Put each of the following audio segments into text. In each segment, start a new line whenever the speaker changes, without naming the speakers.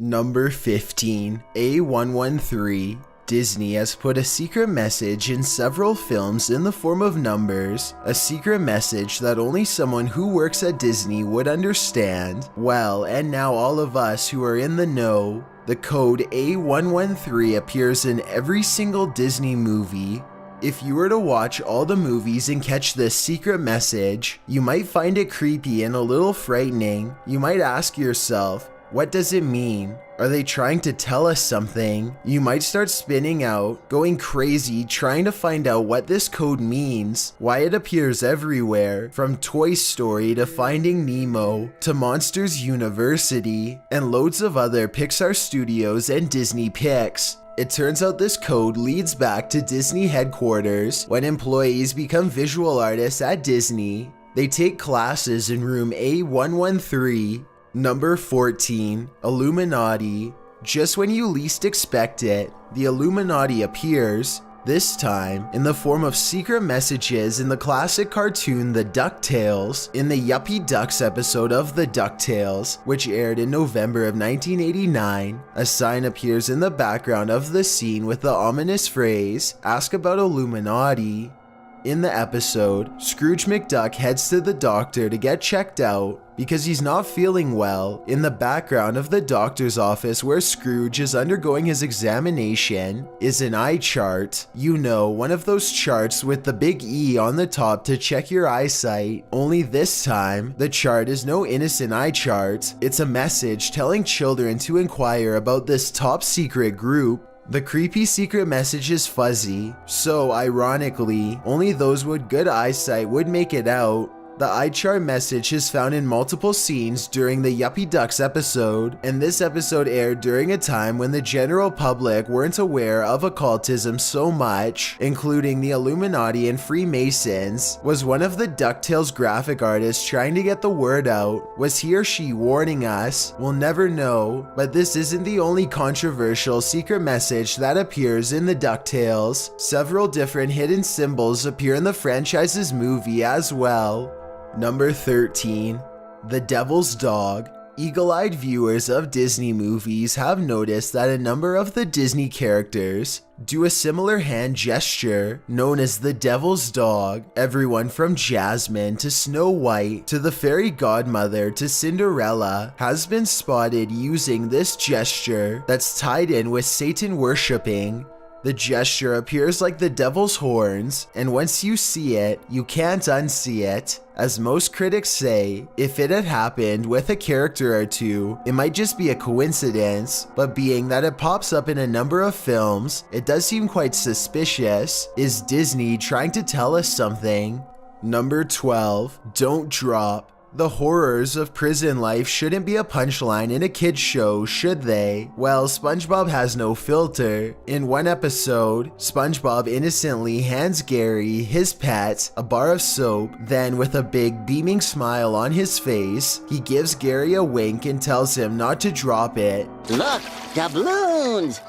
Number 15, A113. Disney has put a secret message in several films in the form of numbers, a secret message that only someone who works at Disney would understand. Well, and now all of us who are in the know, the code A113 appears in every single Disney movie. If you were to watch all the movies and catch this secret message, you might find it creepy and a little frightening. You might ask yourself, what does it mean? Are they trying to tell us something? You might start spinning out, going crazy, trying to find out what this code means, why it appears everywhere, from Toy Story to Finding Nemo to Monsters University, and loads of other Pixar Studios and Disney picks. It turns out this code leads back to Disney headquarters when employees become visual artists at Disney. They take classes in room A113. Number 14, Illuminati. Just when you least expect it, the Illuminati appears, this time in the form of secret messages in the classic cartoon The DuckTales. In the Yuppie Ducks episode of The DuckTales, which aired in November of 1989, a sign appears in the background of the scene with the ominous phrase, "Ask about Illuminati." In the episode, Scrooge McDuck heads to the doctor to get checked out because he's not feeling well. In the background of the doctor's office where Scrooge is undergoing his examination is an eye chart. You know, one of those charts with the big E on the top to check your eyesight. Only this time, the chart is no innocent eye chart. It's a message telling children to inquire about this top secret group. The creepy secret message is fuzzy, so ironically, only those with good eyesight would make it out. The eye chart message is found in multiple scenes during the Yuppie Ducks episode, and this episode aired during a time when the general public weren't aware of occultism so much, including the Illuminati and Freemasons. Was one of the DuckTales graphic artists trying to get the word out? Was he or she warning us? We'll never know, but this isn't the only controversial secret message that appears in the DuckTales. Several different hidden symbols appear in the franchise's movie as well. Number 13, The Devil's Dog. Eagle-eyed viewers of Disney movies have noticed that a number of the Disney characters do a similar hand gesture known as the Devil's Dog. Everyone from Jasmine to Snow White to the fairy godmother to Cinderella has been spotted using this gesture that's tied in with Satan worshipping. The gesture appears like the devil's horns, and once you see it, you can't unsee it. As most critics say, if it had happened with a character or two, it might just be a coincidence, but being that it pops up in a number of films, it does seem quite suspicious. Is Disney trying to tell us something? Number 12, Don't Drop. The horrors of prison life shouldn't be a punchline in a kid's show, should they? Well, SpongeBob has no filter. In one episode, SpongeBob innocently hands Gary, his pet, a bar of soap. Then, with a big beaming smile on his face, he gives Gary a wink and tells him not to drop it.
Look, doubloons!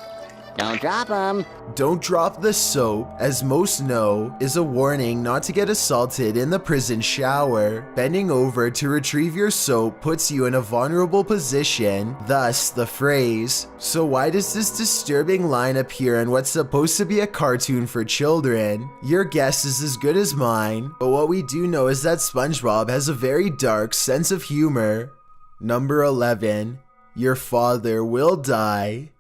Don't drop them.
Don't drop the soap, as most know, is a warning not to get assaulted in the prison shower. Bending over to retrieve your soap puts you in a vulnerable position, thus the phrase. So why does this disturbing line appear in what's supposed to be a cartoon for children? Your guess is as good as mine, but what we do know is that SpongeBob has a very dark sense of humor. Number 11, Your Father Will Die.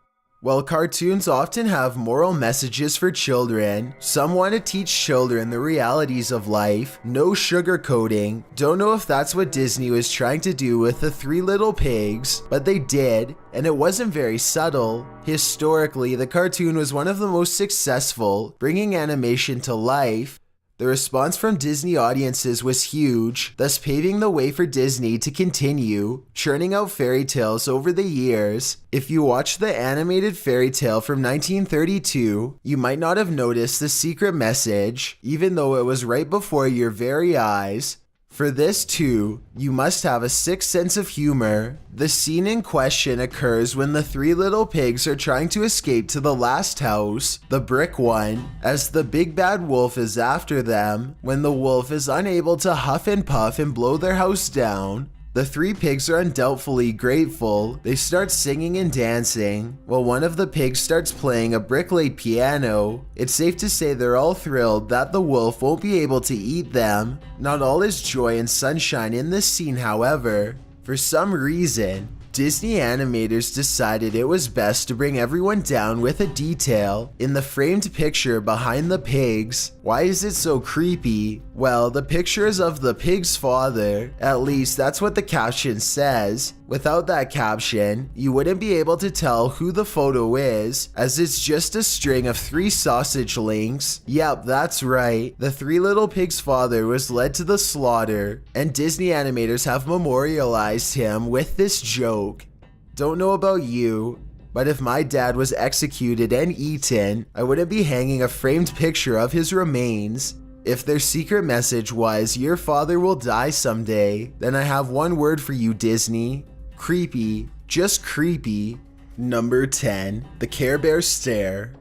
While cartoons often have moral messages for children, some want to teach children the realities of life, no sugarcoating. Don't know if that's what Disney was trying to do with the Three Little Pigs, but they did, and it wasn't very subtle. Historically, the cartoon was one of the most successful, bringing animation to life. The response from Disney audiences was huge, thus paving the way for Disney to continue churning out fairy tales over the years. If you watch the animated fairy tale from 1932, you might not have noticed the secret message, even though it was right before your very eyes. For this too, you must have a sixth sense of humor. The scene in question occurs when the three little pigs are trying to escape to the last house, the brick one, as the big bad wolf is after them. When the wolf is unable to huff and puff and blow their house down, The three pigs are undoubtedly grateful. They start singing and dancing, while one of the pigs starts playing a brick-laid piano. It's safe to say they're all thrilled that the wolf won't be able to eat them. Not all is joy and sunshine in this scene, however. For some reason, Disney animators decided it was best to bring everyone down with a detail in the framed picture behind the pigs. Why is it so creepy? Well, the picture is of the pig's father. At least that's what the caption says. Without that caption, you wouldn't be able to tell who the photo is, as it's just a string of 3 sausage links. Yep, that's right. The 3 little pigs' father was led to the slaughter, and Disney animators have memorialized him with this joke. Don't know about you, but if my dad was executed and eaten, I wouldn't be hanging a framed picture of his remains. If their secret message was, "Your father will die someday," then I have one word for you, Disney. Creepy. Just creepy. Number 10. The Care Bear Stare.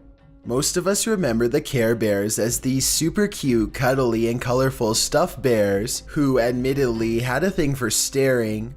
Most of us remember the Care Bears as these super cute, cuddly, and colorful stuffed bears who admittedly had a thing for staring.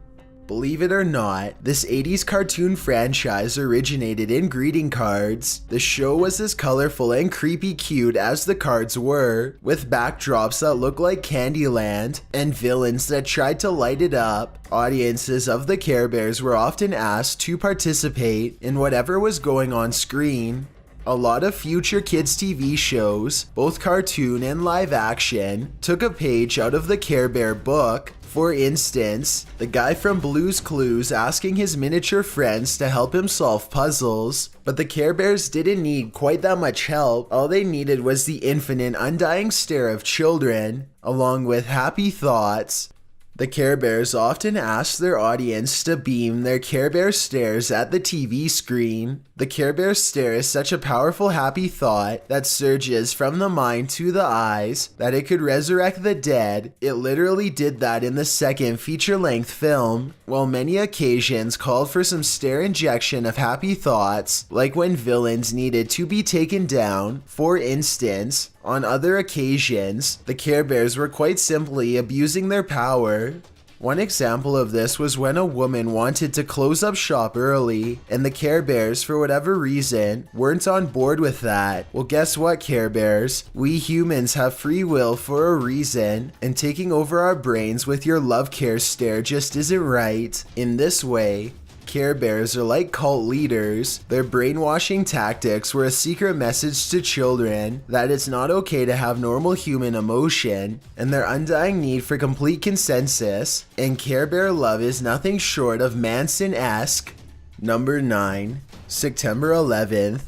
Believe it or not, this 80s cartoon franchise originated in greeting cards. The show was as colorful and creepy cute as the cards were, with backdrops that looked like Candyland and villains that tried to light it up. Audiences of the Care Bears were often asked to participate in whatever was going on screen. A lot of future kids' TV shows, both cartoon and live action, took a page out of the Care Bear book. For instance, the guy from Blue's Clues asking his miniature friends to help him solve puzzles. But the Care Bears didn't need quite that much help. All they needed was the infinite, undying stare of children, along with happy thoughts. The Care Bears often asked their audience to beam their Care Bear stares at the TV screen. The Care Bear stare is such a powerful happy thought that surges from the mind to the eyes that it could resurrect the dead. It literally did that in the second feature-length film. While many occasions called for some stare injection of happy thoughts, like when villains needed to be taken down, for instance, on other occasions, the Care Bears were quite simply abusing their power. One example of this was when a woman wanted to close up shop early, and the Care Bears, for whatever reason, weren't on board with that. Well, guess what, Care Bears? We humans have free will for a reason, and taking over our brains with your love care stare just isn't right. In this way, Care Bears are like cult leaders. Their brainwashing tactics were a secret message to children that it's not okay to have normal human emotion, and their undying need for complete consensus, and Care Bear love is nothing short of Manson-esque. Number 9. September 11th.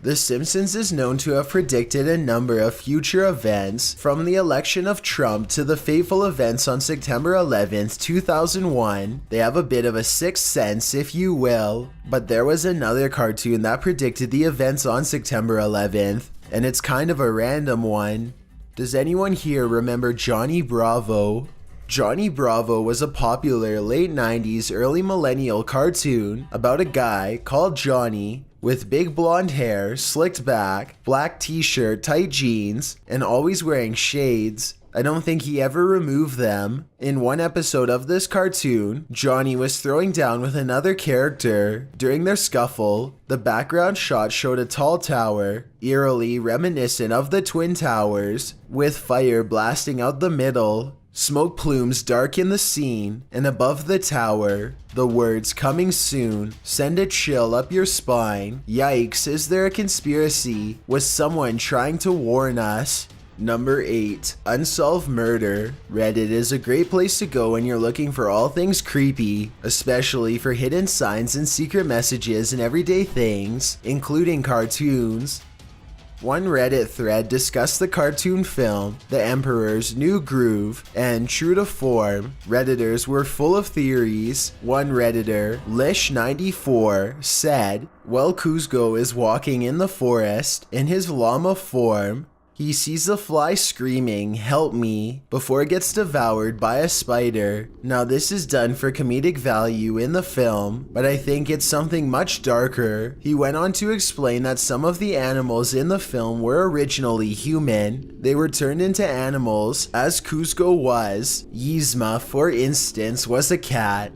The Simpsons is known to have predicted a number of future events, from the election of Trump to the fateful events on September 11th, 2001. They have a bit of a sixth sense, if you will. But there was another cartoon that predicted the events on September 11th, and it's kind of a random one. Does anyone here remember Johnny Bravo? Johnny Bravo was a popular late 90s, early millennial cartoon about a guy called Johnny with big blonde hair, slicked back, black t-shirt, tight jeans, and always wearing shades. I don't think he ever removed them. In one episode of this cartoon, Johnny was throwing down with another character. During their scuffle, the background shot showed a tall tower, eerily reminiscent of the Twin Towers, with fire blasting out the middle. Smoke plumes darken the scene, and above the tower, the words "coming soon" send a chill up your spine. Yikes, is there a conspiracy? Was someone trying to warn us? Number 8. Unsolved Murder. Reddit is a great place to go when you're looking for all things creepy, especially for hidden signs and secret messages and everyday things, including cartoons. One Reddit thread discussed the cartoon film, The Emperor's New Groove, and true to form, Redditors were full of theories. One Redditor, Lish94, said, "While Kuzco is walking in the forest in his llama form, He sees the fly screaming, "Help me," before it gets devoured by a spider. Now this is done for comedic value in the film, but I think it's something much darker. He went on to explain that some of the animals in the film were originally human. They were turned into animals, as Kuzco was. Yzma, for instance, was a cat.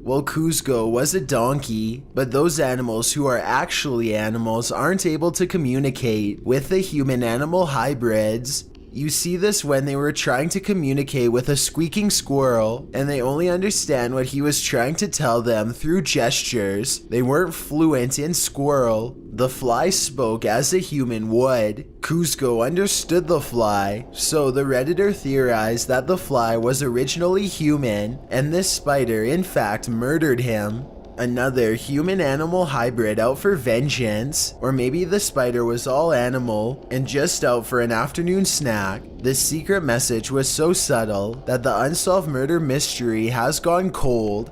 Well, Kuzco was a donkey, but those animals who are actually animals aren't able to communicate with the human-animal hybrids. You see this when they were trying to communicate with a squeaking squirrel, and they only understand what he was trying to tell them through gestures. They weren't fluent in squirrel. The fly spoke as a human would. Kuzco understood the fly, so the Redditor theorized that the fly was originally human, and this spider in fact murdered him. Another human-animal hybrid out for vengeance, or maybe the spider was all animal and just out for an afternoon snack. This secret message was so subtle that the unsolved murder mystery has gone cold.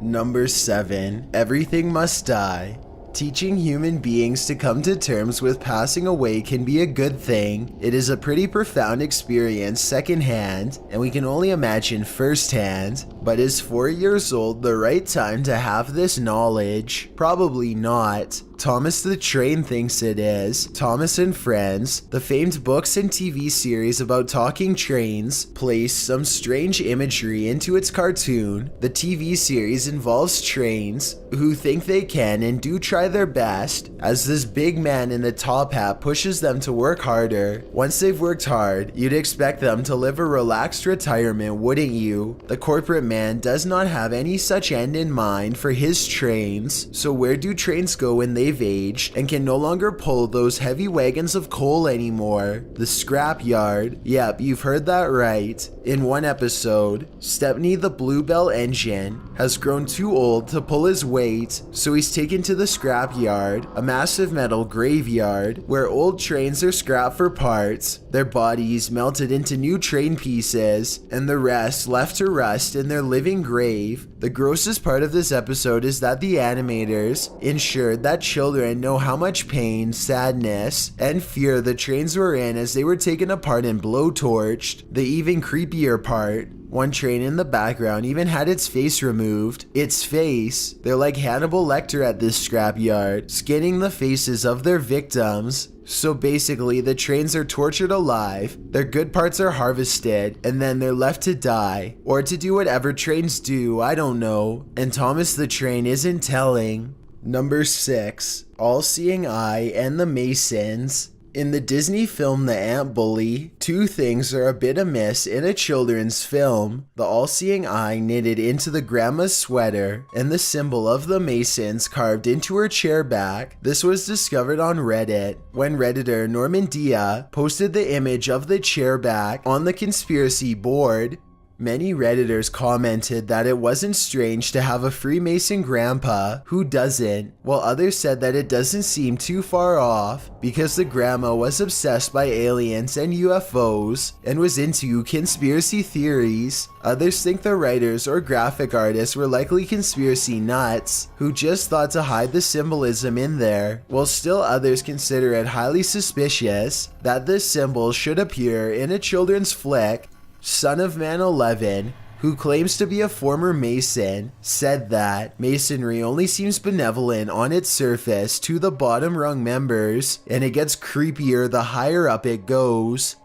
Number 7. Everything must die. Teaching human beings to come to terms with passing away can be a good thing. It is a pretty profound experience secondhand, and we can only imagine firsthand. But is 4 years old the right time to have this knowledge? Probably not. Thomas the Train thinks it is. Thomas and Friends, the famed books and TV series about talking trains, place some strange imagery into its cartoon. The TV series involves trains who think they can and do try their best, as this big man in a top hat pushes them to work harder. Once they've worked hard, you'd expect them to live a relaxed retirement, wouldn't you? The corporate man does not have any such end in mind for his trains, so where do trains go when they've aged and can no longer pull those heavy wagons of coal anymore? The scrap yard. Yep, you've heard that right. In one episode, Stepney the Bluebell engine has grown too old to pull his weight, so he's taken to the scrap yard, a massive metal graveyard where old trains are scrapped for parts, their bodies melted into new train pieces, and the rest left to rust in their living grave. The grossest part of this episode is that the animators ensured that children know how much pain, sadness, and fear the trains were in as they were taken apart and blowtorched. The even creepier part, one train in the background even had its face removed. Its face? They're like Hannibal Lecter at this scrapyard, skinning the faces of their victims. So basically, the trains are tortured alive, their good parts are harvested, and then they're left to die. Or to do whatever trains do, I don't know. And Thomas the Train isn't telling. Number 6. All-Seeing Eye and the Masons. In the Disney film The Ant Bully, two things are a bit amiss in a children's film: the all-seeing eye knitted into the grandma's sweater, and the symbol of the Masons carved into her chair back. This was discovered on Reddit, when Redditor Norman Dia posted the image of the chair back on the conspiracy board. Many Redditors commented that it wasn't strange to have a Freemason grandpa, who doesn't, while others said that it doesn't seem too far off because the grandma was obsessed by aliens and UFOs and was into conspiracy theories. Others think the writers or graphic artists were likely conspiracy nuts who just thought to hide the symbolism in there, while still others consider it highly suspicious that this symbol should appear in a children's flick. Son of Man 11, who claims to be a former Mason, said that Masonry only seems benevolent on its surface to the bottom rung members, and it gets creepier the higher up it goes.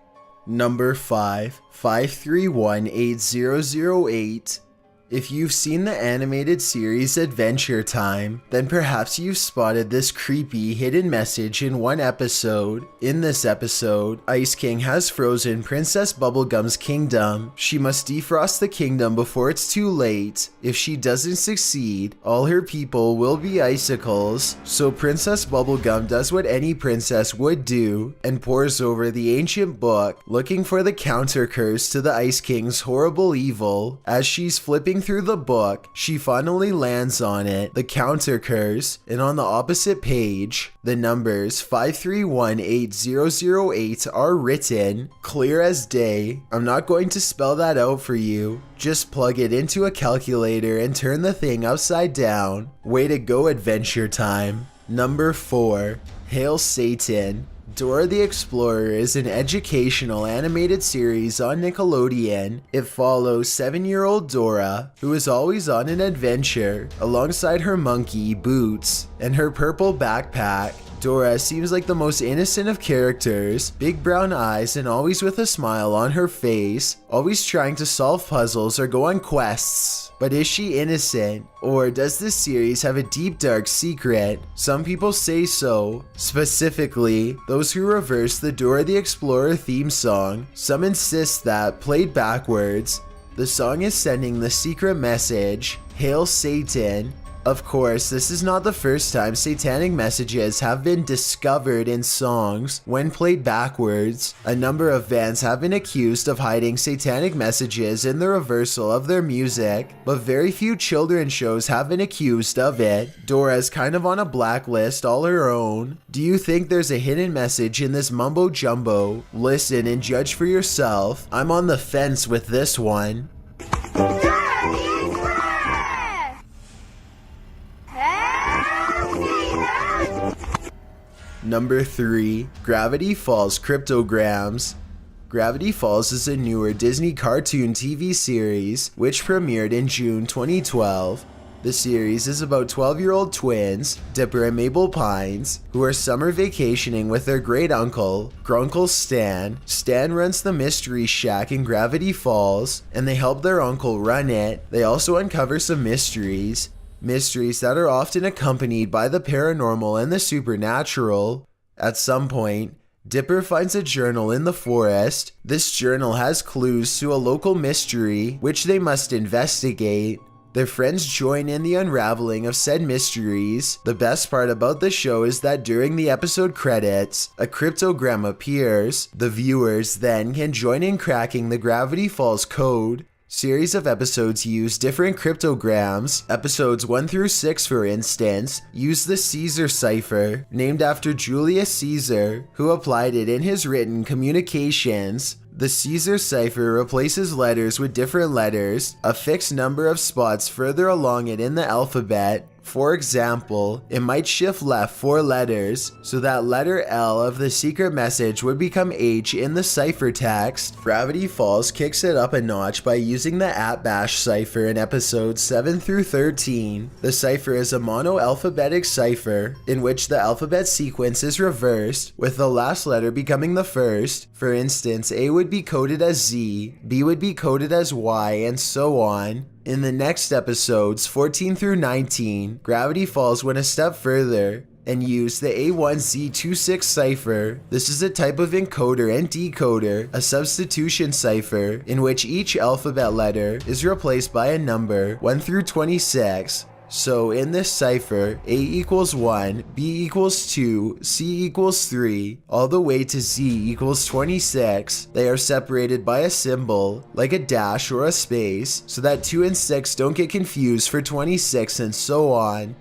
Number 5. 5318008. If you've seen the animated series Adventure Time, then perhaps you've spotted this creepy hidden message in one episode. In this episode, Ice King has frozen Princess Bubblegum's kingdom. She must defrost the kingdom before it's too late. If she doesn't succeed, all her people will be icicles. So Princess Bubblegum does what any princess would do and pores over the ancient book, looking for the counter curse to the Ice King's horrible evil. As she's flipping through the book, she finally lands on it, the counter curse, and on the opposite page, the numbers 5318008 are written, clear as day. I'm not going to spell that out for you. Just plug it into a calculator and turn the thing upside down. Way to go, Adventure Time. Number 4. Hail Satan. Dora the Explorer is an educational animated series on Nickelodeon. It follows 7-year-old Dora, who is always on an adventure, alongside her monkey, Boots, and her purple backpack. Dora seems like the most innocent of characters, big brown eyes and always with a smile on her face, always trying to solve puzzles or go on quests. But is she innocent? Or does this series have a deep dark secret? Some people say so. Specifically, those who reverse the Dora the Explorer theme song. Some insist that, played backwards, the song is sending the secret message, "Hail Satan." Of course, this is not the first time satanic messages have been discovered in songs when played backwards. A number of bands have been accused of hiding satanic messages in the reversal of their music, but very few children's shows have been accused of it. Dora's kind of on a blacklist all her own. Do you think there's a hidden message in this mumbo jumbo? Listen and judge for yourself. I'm on the fence with this one. Number 3. Gravity Falls Cryptograms. Gravity Falls is a newer Disney cartoon TV series which premiered in June 2012. The series is about 12-year-old twins, Dipper and Mabel Pines, who are summer vacationing with their great uncle, Grunkle Stan. Stan runs the Mystery Shack in Gravity Falls, and they help their uncle run it. They also uncover some mysteries that are often accompanied by the paranormal and the supernatural. At some point, Dipper finds a journal in the forest. This journal has clues to a local mystery, which they must investigate. Their friends join in the unraveling of said mysteries. The best part about the show is that during the episode credits, a cryptogram appears. The viewers then can join in cracking the Gravity Falls code. Series of episodes use different cryptograms. Episodes 1 through 6, for instance, use the Caesar cipher, named after Julius Caesar, who applied it in his written communications. The Caesar cipher replaces letters with different letters, a fixed number of spots further along it in the alphabet. For example, it might shift left 4 letters, so that letter L of the secret message would become H in the ciphertext. Gravity Falls kicks it up a notch by using the @bash cipher in episodes 7 through 13. The cipher is a mono-alphabetic cipher in which the alphabet sequence is reversed, with the last letter becoming the first. For instance, A would be coded as Z, B would be coded as Y, and so on. In the next episodes, 14 through 19, Gravity Falls went a step further and used the A1Z26 cipher. This is a type of encoder and decoder, a substitution cipher, in which each alphabet letter is replaced by a number 1 through 26. So in this cipher, A equals 1, B equals 2, C equals 3, all the way to Z equals 26. They are separated by a symbol, like a dash or a space, so that 2 and 6 don't get confused for 26 and so on.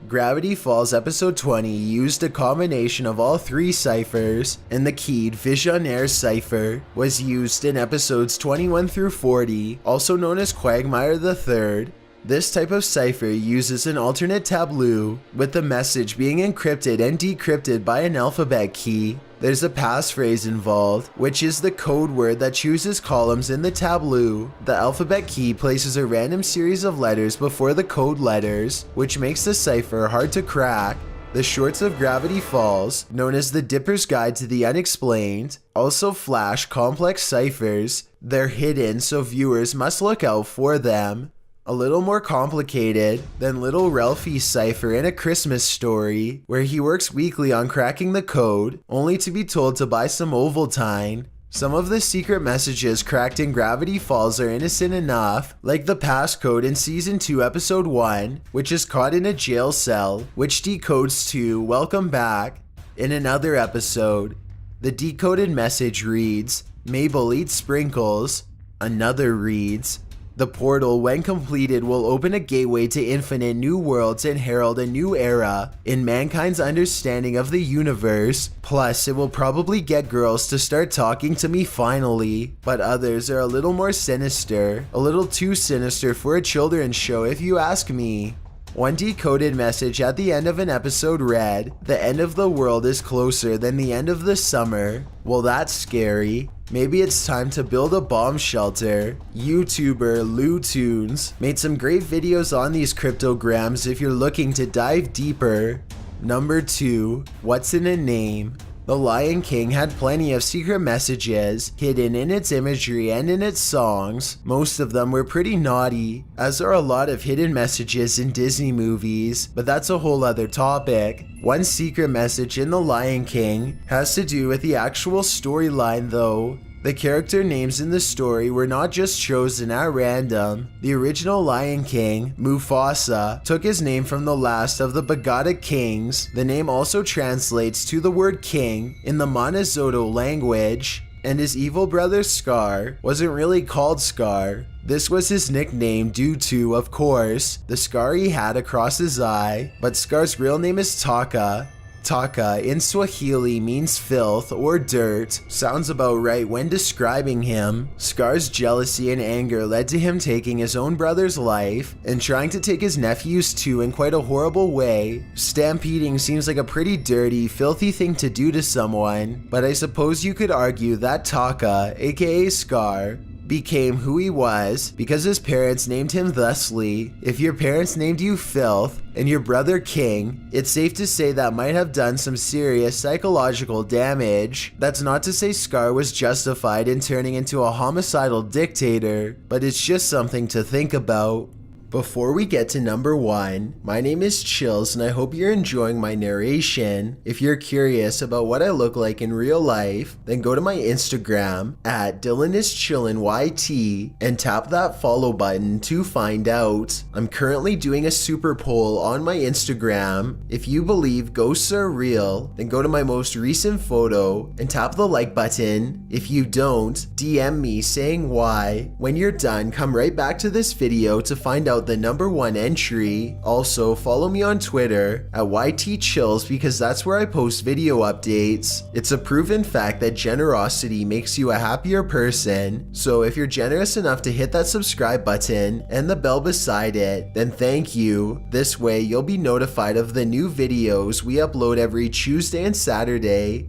Gravity Falls episode 20 used a combination of all 3 ciphers, and the keyed Visionaire cipher was used in episodes 21 through 40, also known as Quagmire the Third. This type of cipher uses an alternate tableau, with the message being encrypted and decrypted by an alphabet key. There's a passphrase involved, which is the code word that chooses columns in the tableau. The alphabet key places a random series of letters before the code letters, which makes the cipher hard to crack. The shorts of Gravity Falls, known as the Dipper's Guide to the Unexplained, also flash complex ciphers. They're hidden, so viewers must look out for them. A little more complicated than Little Ralphie's cipher in A Christmas Story, where he works weekly on cracking the code, only to be told to buy some Ovaltine. Some of the secret messages cracked in Gravity Falls are innocent enough, like the passcode in Season 2 Episode 1, which is caught in a jail cell, which decodes to "Welcome back." In another episode, the decoded message reads, "Mabel eats sprinkles." Another reads, "The portal, when completed, will open a gateway to infinite new worlds and herald a new era in mankind's understanding of the universe. Plus, it will probably get girls to start talking to me finally." But others are a little more sinister, a little too sinister for a children's show if you ask me. One decoded message at the end of an episode read, "The end of the world is closer than the end of the summer." Well, that's scary. Maybe it's time to build a bomb shelter. YouTuber LouTunes made some great videos on these cryptograms if you're looking to dive deeper. Number 2. What's in a name? The Lion King had plenty of secret messages hidden in its imagery and in its songs. Most of them were pretty naughty, as are a lot of hidden messages in Disney movies, but that's a whole other topic. One secret message in The Lion King has to do with the actual storyline though. The character names in the story were not just chosen at random. The original Lion King, Mufasa, took his name from the last of the Bagada kings. The name also translates to the word king in the Montezotto language. And his evil brother Scar wasn't really called Scar. This was his nickname due to, of course, the scar he had across his eye. But Scar's real name is Taka. Taka in Swahili means filth or dirt. Sounds about right when describing him. Scar's jealousy and anger led to him taking his own brother's life and trying to take his nephew's too in quite a horrible way. Stampeding seems like a pretty dirty, filthy thing to do to someone, but I suppose you could argue that Taka, aka Scar, became who he was because his parents named him thusly. If your parents named you Filth and your brother King, it's safe to say that might have done some serious psychological damage. That's not to say Scar was justified in turning into a homicidal dictator, but it's just something to think about. Before we get to number 1, my name is Chills and I hope you're enjoying my narration. If you're curious about what I look like in real life, then go to my Instagram at DylanIsChillinYT and tap that follow button to find out. I'm currently doing a super poll on my Instagram. If you believe ghosts are real, then go to my most recent photo and tap the like button. If you don't, DM me saying why. When you're done, come right back to this video to find out the number 1 entry. Also, follow me on Twitter at YTChills because that's where I post video updates. It's a proven fact that generosity makes you a happier person. So if you're generous enough to hit that subscribe button and the bell beside it, then thank you. This way you'll be notified of the new videos we upload every Tuesday and Saturday.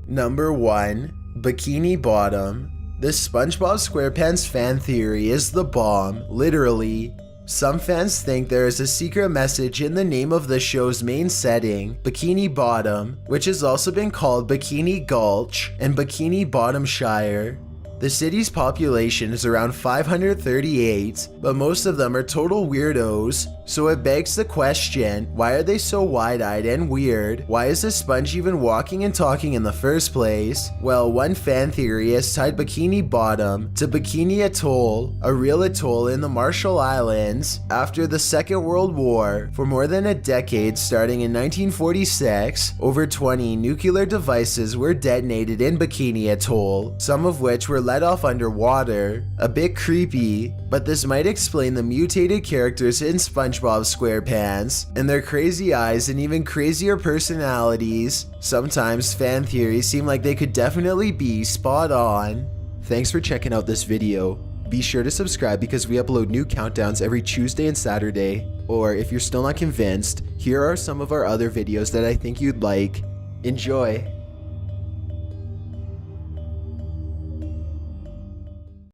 Number 1. Bikini Bottom. This SpongeBob SquarePants fan theory is the bomb, literally. Some fans think there is a secret message in the name of the show's main setting, Bikini Bottom, which has also been called Bikini Gulch and Bikini Bottomshire. The city's population is around 538, but most of them are total weirdos, so it begs the question, why are they so wide-eyed and weird? Why is this sponge even walking and talking in the first place? Well, one fan theory has tied Bikini Bottom to Bikini Atoll, a real atoll in the Marshall Islands. After the Second World War, for more than a decade starting in 1946, over 20 nuclear devices were detonated in Bikini Atoll, some of which were let off underwater. A bit creepy, but this might explain the mutated characters in SpongeBob SquarePants and their crazy eyes and even crazier personalities. Sometimes fan theories seem like they could definitely be spot on. Thanks for checking out this video. Be sure to subscribe because we upload new countdowns every Tuesday and Saturday. Or if you're still not convinced, here are some of our other videos that I think you'd like. Enjoy!